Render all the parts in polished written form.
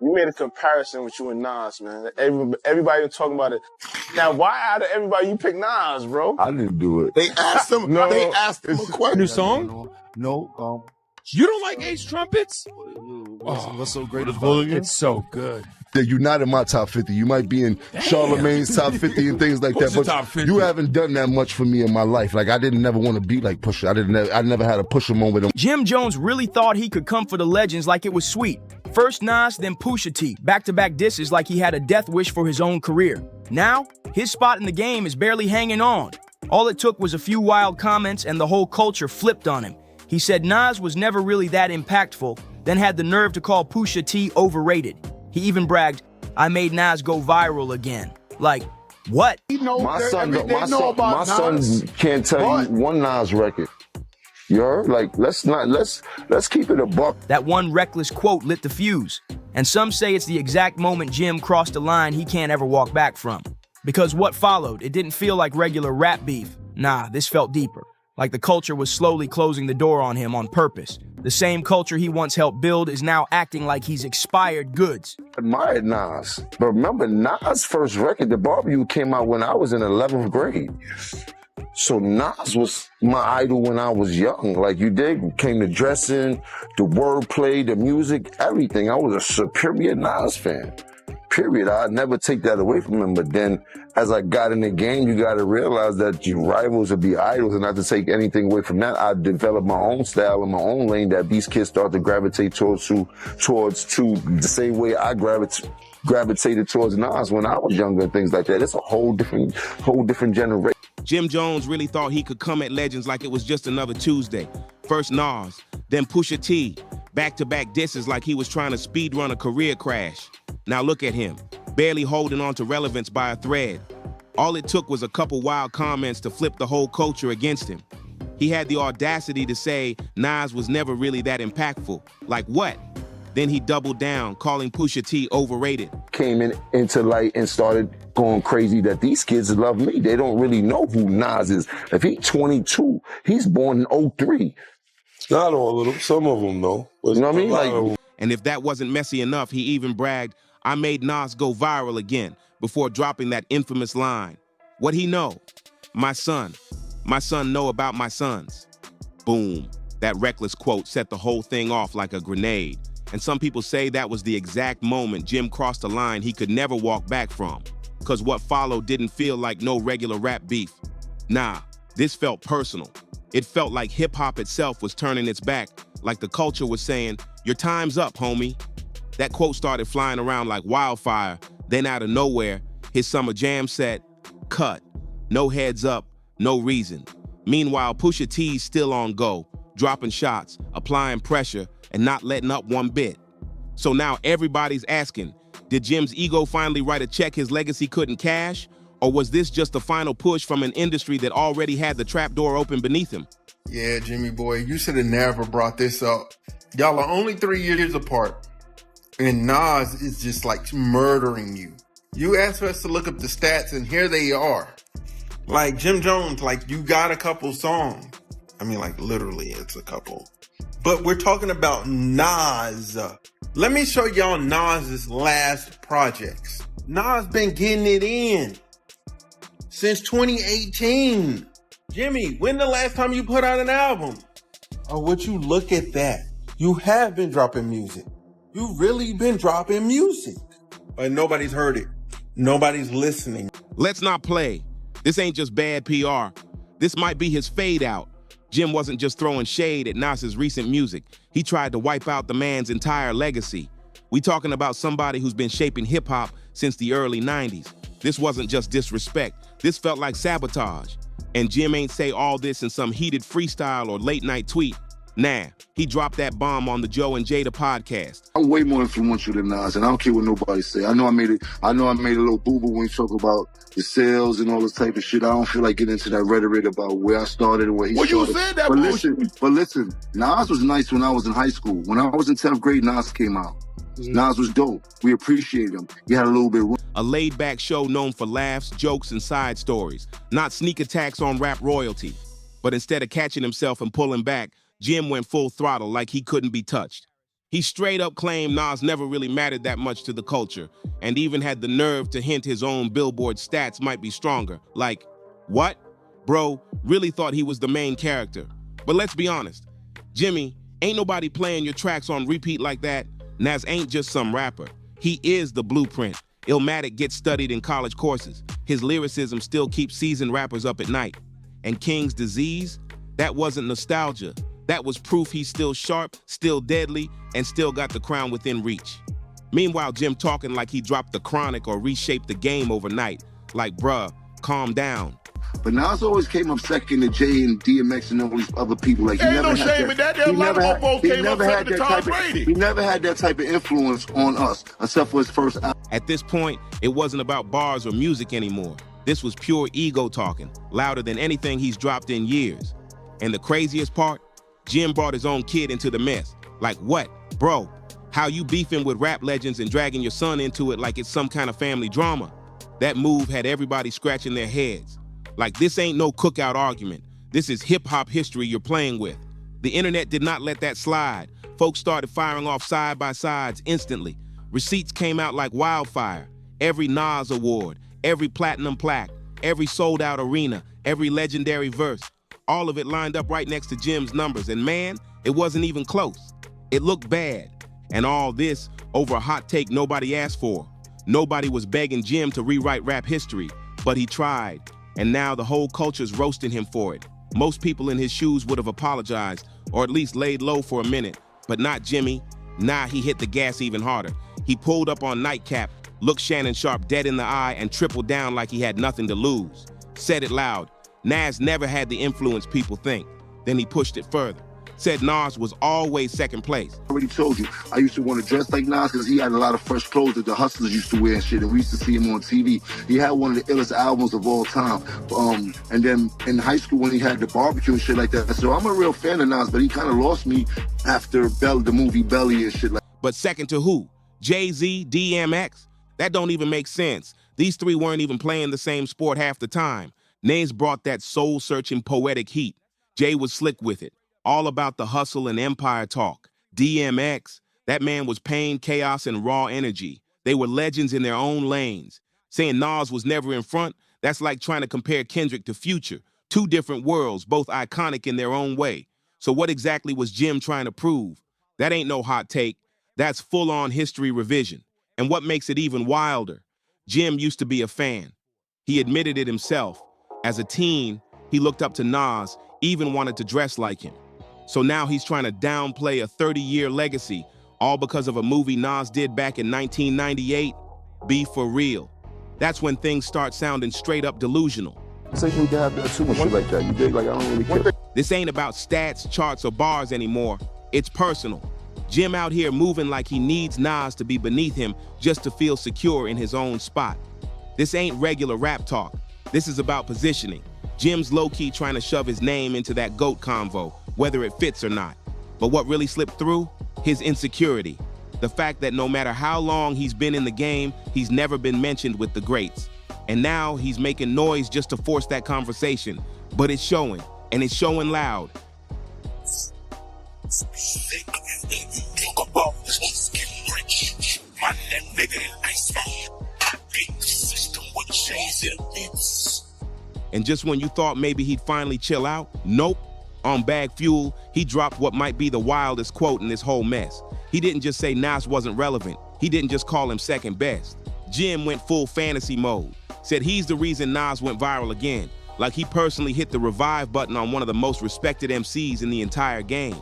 You made a comparison with you and Nas, man. Everybody was talking about it. Now, why out of everybody you pick Nas, bro? I didn't do it. They asked him. No. They asked him a question. New song? No. You don't like Ace Trumpets? What's so great about it? It's so good. That you're not in my top 50. You might be in Charlemagne's top 50 and things like that, but you haven't done that much for me in my life. Like, I didn't never want to be like Pusha. I never had a Pusha moment. Jim Jones really thought he could come for the legends like it was sweet. First Nas, then Pusha T. Back-to-back disses like he had a death wish for his own career. Now, his spot in the game is barely hanging on. All it took was a few wild comments and the whole culture flipped on him. He said Nas was never really that impactful, then had the nerve to call Pusha T overrated. He even bragged, "I made Nas go viral again." Like, what? My son can't tell you one Nas record. You heard? Like, let's keep it a buck. That one reckless quote lit the fuse. And some say it's the exact moment Jim crossed a line he can't ever walk back from. Because what followed, it didn't feel like regular rap beef. Nah, this felt deeper. Like the culture was slowly closing the door on him on purpose. The same culture he once helped build is now acting like he's expired goods. I admired Nas. But remember, Nas' first record, The Barbecue, came out when I was in 11th grade. So Nas was my idol when I was young. Like, you dig? Came to dressing, the wordplay, the music, everything. I was a superior Nas fan. Period. I'd never take that away from him. But then as I got in the game, you got to realize that your rivals will be idols, and not to take anything away from that. I developed my own style and my own lane that these kids start to gravitate towards the same way I gravitated towards Nas when I was younger and things like that. It's a whole different generation. Jim Jones really thought he could come at legends like it was just another Tuesday. First Nas, then Pusha T. Back-to-back disses like he was trying to speedrun a career crash. Now look at him, barely holding on to relevance by a thread. All it took was a couple wild comments to flip the whole culture against him. He had the audacity to say Nas was never really that impactful. Like what? Then he doubled down, calling Pusha T overrated. Came into light and started going crazy that these kids love me. They don't really know who Nas is. If he's 22, he's born in 03. Not all of them. Some of them, though. You know what I mean? And if that wasn't messy enough, he even bragged, "I made Nas go viral again," before dropping that infamous line. What he know? My son know about my sons. Boom. That reckless quote set the whole thing off like a grenade. And some people say that was the exact moment Jim crossed a line he could never walk back from. Cause what followed didn't feel like no regular rap beef. Nah, this felt personal. It felt like hip-hop itself was turning its back, like the culture was saying, "Your time's up, homie." That quote started flying around like wildfire. Then out of nowhere, his summer jam set, cut. No heads up, no reason. Meanwhile, Pusha T's still on go, dropping shots, applying pressure, and not letting up one bit. So now everybody's asking, did Jim's ego finally write a check his legacy couldn't cash? Or was this just the final push from an industry that already had the trapdoor open beneath him? Yeah, Jimmy boy, you should have never brought this up. Y'all are only 3 years apart. And Nas is just like murdering you. You asked us to look up the stats and here they are. Like Jim Jones, like you got a couple songs. I mean, like literally it's a couple. But we're talking about Nas. Let me show y'all Nas's last projects. Nas been getting it in since 2018. Jimmy, when the last time you put out an album? Oh, would you look at that? You have been dropping music. You really been dropping music. But nobody's heard it. Nobody's listening. Let's not play. This ain't just bad PR. This might be his fade out. Jim wasn't just throwing shade at Nas's recent music. He tried to wipe out the man's entire legacy. We talking about somebody who's been shaping hip-hop since the early 90s. This wasn't just disrespect. This felt like sabotage. And Jim ain't say all this in some heated freestyle or late-night tweet. Nah, he dropped that bomb on the Joe and Jada podcast. I'm way more influential than Nas, and I don't care what nobody say. I know I made a little boo-boo when you talk about the sales and all this type of shit. I don't feel like getting into that rhetoric about where I started and where he started. Well, you said that bullshit. But listen, Nas was nice when I was in high school. When I was in 10th grade, Nas came out. Nas was dope. We appreciated him. He had a little bit. A laid-back show known for laughs, jokes, and side stories. Not sneak attacks on rap royalty. But instead of catching himself and pulling back, Jim went full throttle like he couldn't be touched. He straight up claimed Nas never really mattered that much to the culture, and even had the nerve to hint his own Billboard stats might be stronger. Like, what? Bro really thought he was the main character. But let's be honest, Jimmy, ain't nobody playing your tracks on repeat like that. Nas ain't just some rapper. He is the blueprint. Illmatic gets studied in college courses. His lyricism still keeps seasoned rappers up at night. And King's Disease? That wasn't nostalgia. That was proof he's still sharp, still deadly, and still got the crown within reach. Meanwhile, Jim talking like he dropped the Chronic or reshaped the game overnight. Like, bruh, calm down. But Nas always came up second to Jay and DMX and all these other people. Like, Ain't no shame in that. There a lot of them both came up second to Tom Brady. He never had that type of influence on us, except for his first album. At this point, it wasn't about bars or music anymore. This was pure ego talking, louder than anything he's dropped in years. And the craziest part? Jim brought his own kid into the mess. Like what? Bro, how you beefing with rap legends and dragging your son into it like it's some kind of family drama? That move had everybody scratching their heads. Like, this ain't no cookout argument. This is hip-hop history you're playing with. The internet did not let that slide. Folks started firing off side-by-sides instantly. Receipts came out like wildfire. Every Nas award, every platinum plaque, every sold-out arena, every legendary verse. All of it lined up right next to Jim's numbers, and man, it wasn't even close. It looked bad. And all this over a hot take nobody asked for. Nobody was begging Jim to rewrite rap history, but he tried. And now the whole culture's roasting him for it. Most people in his shoes would have apologized, or at least laid low for a minute, but not Jimmy. Nah, he hit the gas even harder. He pulled up on Nightcap, looked Shannon Sharp dead in the eye, and tripled down like he had nothing to lose. Said it loud. Nas never had the influence people think. Then he pushed it further. Said Nas was always second place. I already told you, I used to want to dress like Nas because he had a lot of fresh clothes that the hustlers used to wear and shit, and we used to see him on TV. He had one of the illest albums of all time. And then in high school when he had the barbecue and shit like that. So I'm a real fan of Nas, but he kind of lost me after the movie Belly and shit like that. But second to who? Jay-Z, DMX? That don't even make sense. These three weren't even playing the same sport half the time. Nas brought that soul-searching poetic heat. Jay was slick with it. All about the hustle and empire talk. DMX, that man was pain, chaos, and raw energy. They were legends in their own lanes. Saying Nas was never in front, that's like trying to compare Kendrick to Future. Two different worlds, both iconic in their own way. So what exactly was Jim trying to prove? That ain't no hot take. That's full-on history revision. And what makes it even wilder? Jim used to be a fan. He admitted it himself. As a teen, he looked up to Nas, even wanted to dress like him. So now he's trying to downplay a 30-year legacy, all because of a movie Nas did back in 1998? Be for real. That's when things start sounding straight up delusional. Say you can have that too much shit like that. You dig? Like, I don't really care. This ain't about stats, charts, or bars anymore. It's personal. Jim out here moving like he needs Nas to be beneath him just to feel secure in his own spot. This ain't regular rap talk. This is about positioning. Jim's low-key trying to shove his name into that GOAT convo, whether it fits or not. But what really slipped through? His insecurity. The fact that no matter how long he's been in the game, he's never been mentioned with the greats. And now he's making noise just to force that conversation. But it's showing, and it's showing loud. And just when you thought maybe he'd finally chill out, nope. On Bag Fuel, he dropped what might be the wildest quote in this whole mess. He didn't just say Nas wasn't relevant. He didn't just call him second best. Jim went full fantasy mode. Said he's the reason Nas went viral again. Like he personally hit the revive button on one of the most respected MCs in the entire game.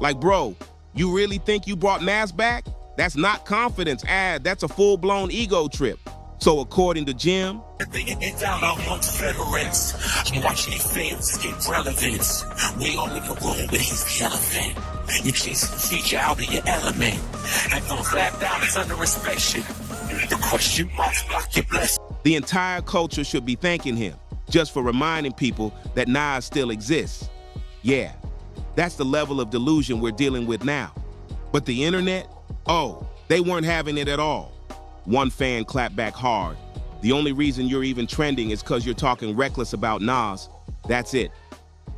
Like, bro, you really think you brought Nas back? That's not confidence, that's a full-blown ego trip. So according to Jim, Get down on Confederates. I'm watching these fans get relevance. We all in the room, but he's the elephant. You chasing the feature, I'll be your element. And don't slap down, it's under inspection. The question marks block your blessing. The entire culture should be thanking him just for reminding people that Nas still exists. Yeah, that's the level of delusion we're dealing with now. But the internet? Oh, they weren't having it at all. One fan clapped back hard. The only reason you're even trending is because you're talking reckless about Nas. That's it.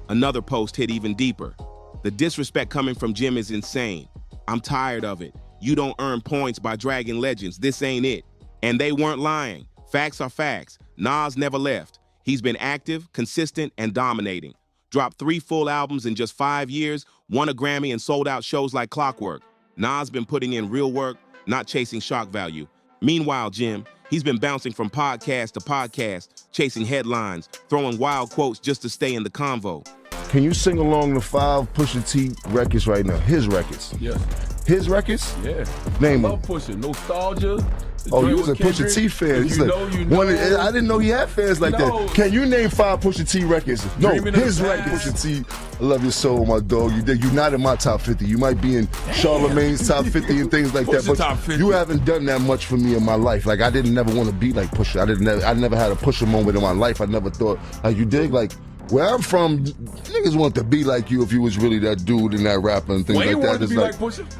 Another post hit even deeper. The disrespect coming from Jim is insane. I'm tired of it. You don't earn points by dragging legends. This ain't it. And they weren't lying. Facts are facts. Nas never left. He's been active, consistent, and dominating. Dropped 3 full albums in just 5 years, won a Grammy, and sold out shows like clockwork. Nas been putting in real work, not chasing shock value. Meanwhile, Jim, he's been bouncing from podcast to podcast, chasing headlines, throwing wild quotes just to stay in the convo. Can you sing along the 5 Pusha T records right now? His records. Yeah. His records? Yeah. Name I love them. Pusha. Nostalgia. Oh, you was a Pusha T fan. If you know, you know. I didn't know he had fans like that. Can you name 5 Pusha T records? No, his records. Pusha T, I love your soul, my dog. You're not in my top 50. You might be in Charlemagne's top 50 and things like that, but you haven't done that much for me in my life. Like, I didn't never want to be like Pusha. I never had a Pusha moment in my life. I never thought, like, you dig? Like, where I'm from, niggas want to be like you if you was really that dude and that rapper and things like that. Wanted to be like Pusha?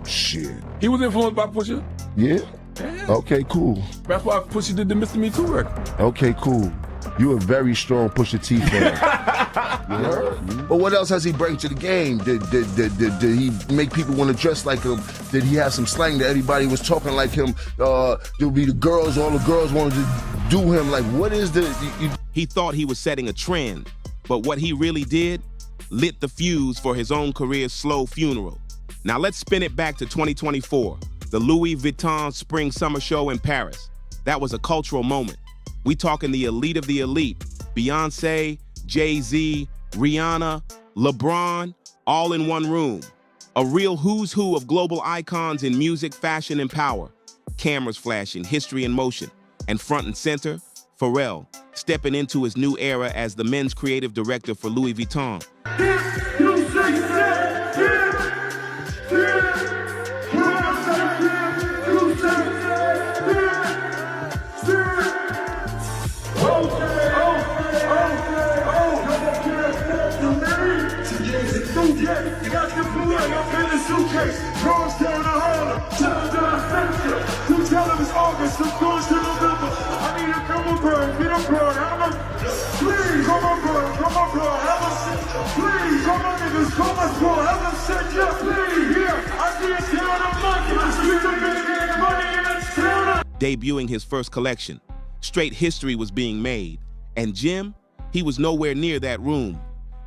Shit. He was influenced by Pusha? Yeah? Yeah. Okay, cool. That's why Pusha did the Mr. Me Too record. Okay, cool. You a very strong Pusha T fan. But what else has he bring to the game? Did he make people want to dress like him? Did he have some slang that everybody was talking like him? There would be the girls, all the girls wanted to do him. Like, what is the... He thought he was setting a trend, but what he really did, lit the fuse for his own career's slow funeral. Now let's spin it back to 2024, the Louis Vuitton Spring Summer Show in Paris. That was a cultural moment. We talking the elite of the elite, Beyonce, Jay-Z, Rihanna, LeBron, all in one room. A real who's who of global icons in music, fashion, and power. Cameras flashing, history in motion. And front and center, Pharrell, stepping into his new era as the men's creative director for Louis Vuitton. Debuting his first collection, straight history was being made. And Jim, he was nowhere near that room.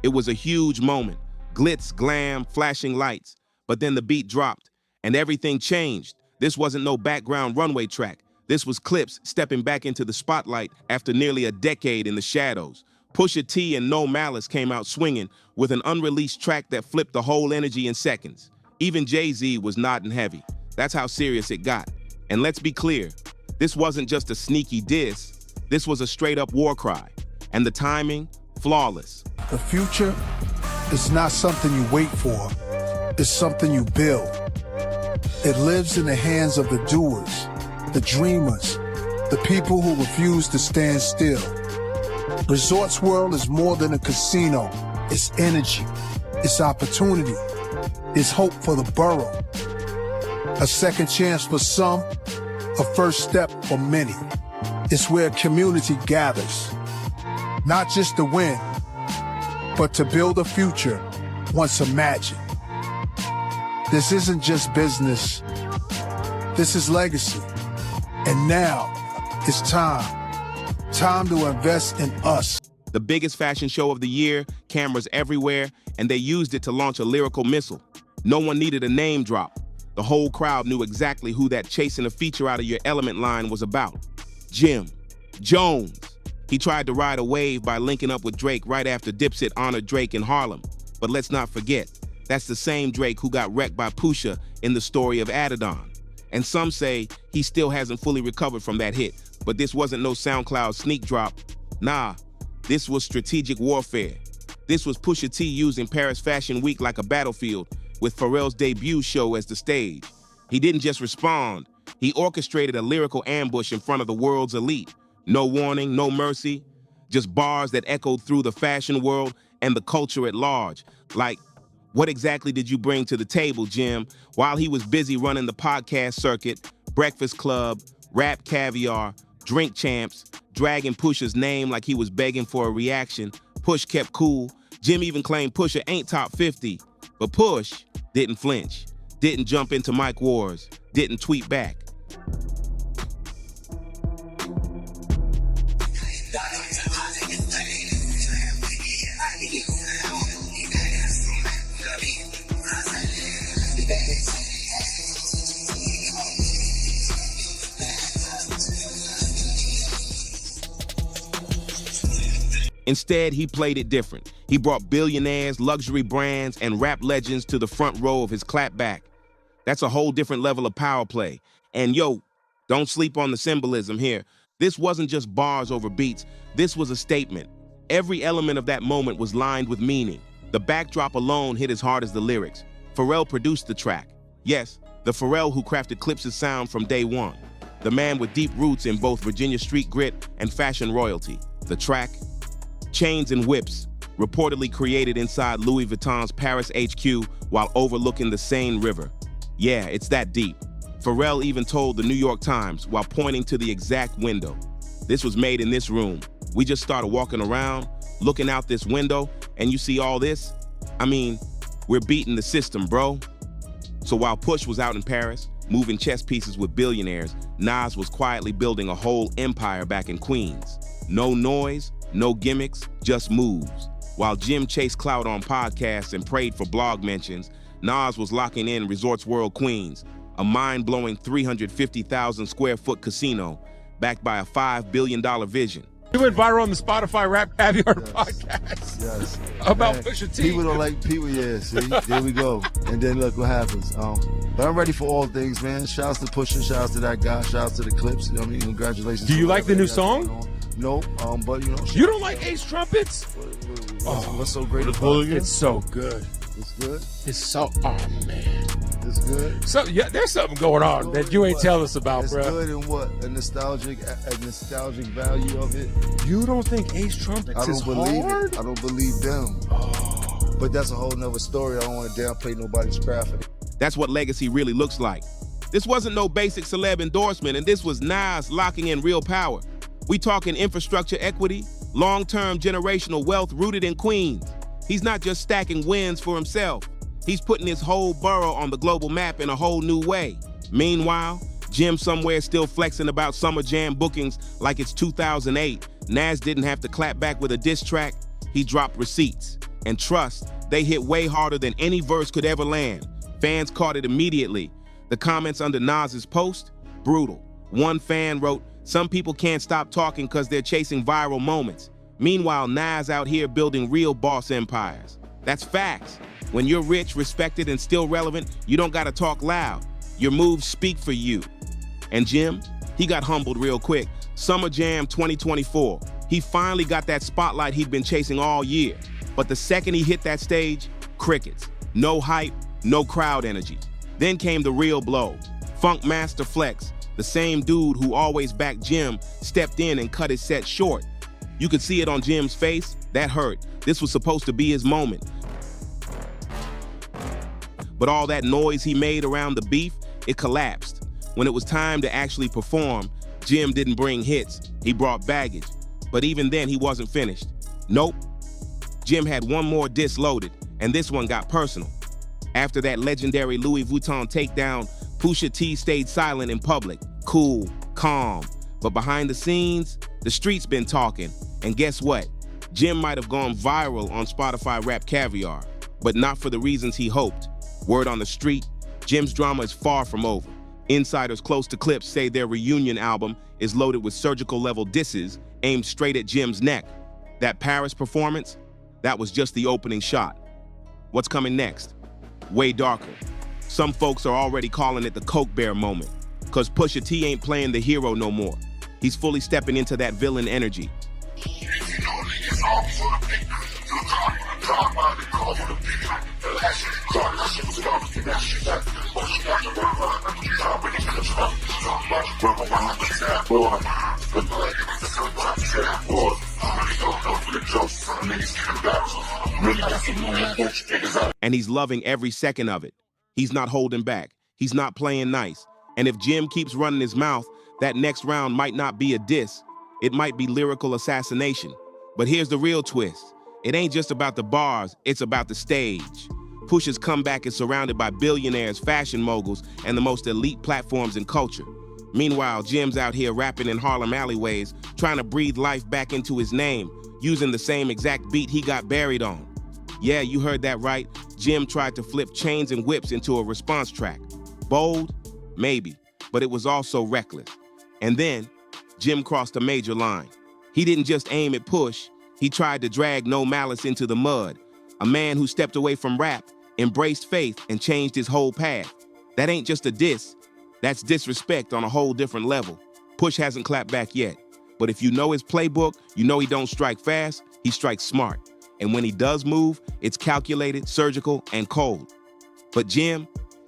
It was a huge moment. Glitz, glam, flashing lights. But then the beat dropped, and everything changed. This wasn't no background runway track. This was Clipse stepping back into the spotlight after nearly a decade in the shadows. Pusha T and No Malice came out swinging with an unreleased track that flipped the whole energy in seconds. Even Jay-Z was nodding heavy. That's how serious it got. And let's be clear, this wasn't just a sneaky diss. This was a straight-up war cry. And the timing, flawless. The future is not something you wait for. It's something you build. It lives in the hands of the doers, the dreamers, the people who refuse to stand still. Resorts World is more than a casino. It's energy. It's opportunity. It's hope for the borough. A second chance for some, a first step for many. It's where community gathers. Not just to win, but to build a future once imagined. This isn't just business. This is legacy. And now, it's time. Time to invest in us. The biggest fashion show of the year, cameras everywhere, and they used it to launch a lyrical missile. No one needed a name drop. The whole crowd knew exactly who that chasing a feature out of your element line was about. Jim Jones. He tried to ride a wave by linking up with Drake right after Dipset honored Drake in Harlem. But let's not forget, that's the same Drake who got wrecked by Pusha in the story of Adidon. And some say he still hasn't fully recovered from that hit, but this wasn't no SoundCloud sneak drop. Nah, this was strategic warfare. This was Pusha T using Paris Fashion Week like a battlefield, with Pharrell's debut show as the stage. He didn't just respond, he orchestrated a lyrical ambush in front of the world's elite. No warning, no mercy, just bars that echoed through the fashion world and the culture at large. Like, what exactly did you bring to the table, Jim? While he was busy running the podcast circuit, Breakfast Club, Rap Caviar, Drink Champs, dragging Pusha's name like he was begging for a reaction, Push kept cool. Jim even claimed Pusha ain't top 50, but Push didn't flinch, didn't jump into mic wars, didn't tweet back. Instead, he played it different. He brought billionaires, luxury brands, and rap legends to the front row of his clapback. That's a whole different level of power play. And yo, don't sleep on the symbolism here. This wasn't just bars over beats. This was a statement. Every element of that moment was lined with meaning. The backdrop alone hit as hard as the lyrics. Pharrell produced the track. Yes, the Pharrell who crafted Clipse's sound from day one. The man with deep roots in both Virginia street grit and fashion royalty. The track, Chains and Whips, reportedly created inside Louis Vuitton's Paris HQ while overlooking the Seine River. Yeah, it's that deep. Pharrell even told the New York Times while pointing to the exact window. This was made in this room. We just started walking around, looking out this window, and you see all this? I mean, we're beating the system, bro. So while Push was out in Paris, moving chess pieces with billionaires, Nas was quietly building a whole empire back in Queens. No noise, no gimmicks, just moves. While Jim chased Clout on podcasts and prayed for blog mentions, Nas was locking in Resorts World Queens, a mind-blowing 350,000 square foot casino backed by a $5 billion vision. You went viral on the Spotify Rap Caviar podcast. Yes. About Man, Pusha T. People don't like people, yeah. See, there we go. And then look what happens. But I'm ready for all things, man. Shouts to Pusha, shouts to that guy, shouts to the Clipse. You know what I mean? Congratulations. Do you like the new they got song? going on. No, but you know. You don't like Ace Trumpets? What's so great about it? It's so good. It's good. It's so, oh man. It's good. So yeah, there's something going on that you ain't tell us about, It's bro. good and what? A nostalgic value of it. You don't think Ace Trumpets I is don't believe hard? it. I don't believe them. But that's a whole nother story. I don't want to downplay nobody's craft. That's what legacy really looks like. This wasn't no basic celeb endorsement, and this was Nas locking in real power. We talking infrastructure equity, long-term generational wealth rooted in Queens. He's not just stacking wins for himself. He's putting his whole borough on the global map in a whole new way. Meanwhile, Jim somewhere still flexing about Summer Jam bookings like it's 2008. Nas didn't have to clap back with a diss track. He dropped receipts. And trust, they hit way harder than any verse could ever land. Fans caught it immediately. The comments under Nas's post, brutal. One fan wrote, "Some people can't stop talking because they're chasing viral moments." Meanwhile, Nas out here building real boss empires. That's facts. When you're rich, respected, and still relevant, you don't gotta talk loud. Your moves speak for you. And Jim, he got humbled real quick. Summer Jam 2024. He finally got that spotlight he'd been chasing all year. But the second he hit that stage, crickets. No hype, no crowd energy. Then came the real blow. Funk Master Flex, the same dude who always backed Jim, stepped in and cut his set short. You could see it on Jim's face. That hurt. This was supposed to be his moment. But all that noise he made around the beef, it collapsed. When it was time to actually perform, Jim didn't bring hits. He brought baggage. But even then, he wasn't finished. Nope. Jim had one more diss loaded, and this one got personal. After that legendary Louis Vuitton takedown, Pusha T stayed silent in public, cool, calm. But behind the scenes, the street's been talking. And guess what? Jim might have gone viral on Spotify Rap Caviar, but not for the reasons he hoped. Word on the street, Jim's drama is far from over. Insiders close to Clipse say their reunion album is loaded with surgical-level disses aimed straight at Jim's neck. That Paris performance, that was just the opening shot. What's coming next? Way darker. Some folks are already calling it the Coke Bear moment, because Pusha T ain't playing the hero no more. He's fully stepping into that villain energy. And he's loving every second of it. He's not holding back. He's not playing nice. And if Jim keeps running his mouth, that next round might not be a diss. It might be lyrical assassination. But here's the real twist. It ain't just about the bars, it's about the stage. Pusha's comeback is surrounded by billionaires, fashion moguls, and the most elite platforms in culture. Meanwhile, Jim's out here rapping in Harlem alleyways, trying to breathe life back into his name, using the same exact beat he got buried on. Yeah, you heard that right. Jim tried to flip chains and whips into a response track. Bold? Maybe, but it was also reckless. And then, Jim crossed a major line. He didn't just aim at Push, he tried to drag No Malice into the mud. A man who stepped away from rap, embraced faith, and changed his whole path. That ain't just a diss, that's disrespect on a whole different level. Push hasn't clapped back yet, but if you know his playbook, you know he don't strike fast, he strikes smart. And when he does move, it's calculated, surgical, and cold. But Jim,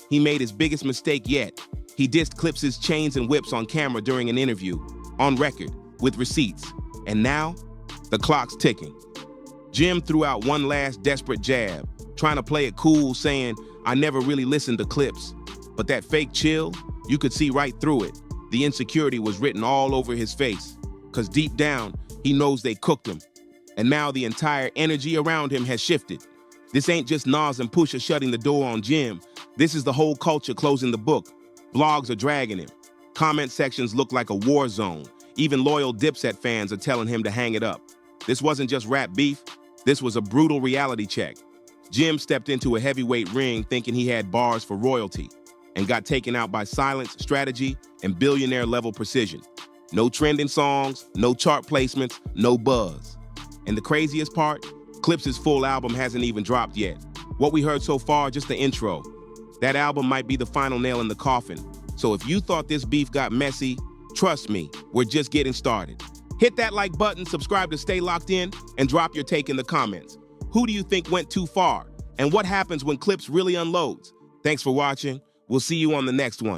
he made his biggest mistake yet. He dissed Clipse's chains and whips on camera during an interview, on record, with receipts. And now, the clock's ticking. Jim threw out one last desperate jab, trying to play it cool, saying, "I never really listened to Clipse." But that fake chill, you could see right through it. The insecurity was written all over his face, because deep down, he knows they cooked him. And now the entire energy around him has shifted. This ain't just Nas and Pusha shutting the door on Jim. This is the whole culture closing the book. Blogs are dragging him. Comment sections look like a war zone. Even loyal Dipset fans are telling him to hang it up. This wasn't just rap beef. This was a brutal reality check. Jim stepped into a heavyweight ring thinking he had bars for royalty and got taken out by silence, strategy, and billionaire-level precision. No trending songs, no chart placements, no buzz. And the craziest part, Clipse's full album hasn't even dropped yet. What we heard so far, just the intro. That album might be the final nail in the coffin. So if you thought this beef got messy, trust me, we're just getting started. Hit that like button, subscribe to stay locked in, and drop your take in the comments. Who do you think went too far? And what happens when Clipse really unloads? Thanks for watching. We'll see you on the next one.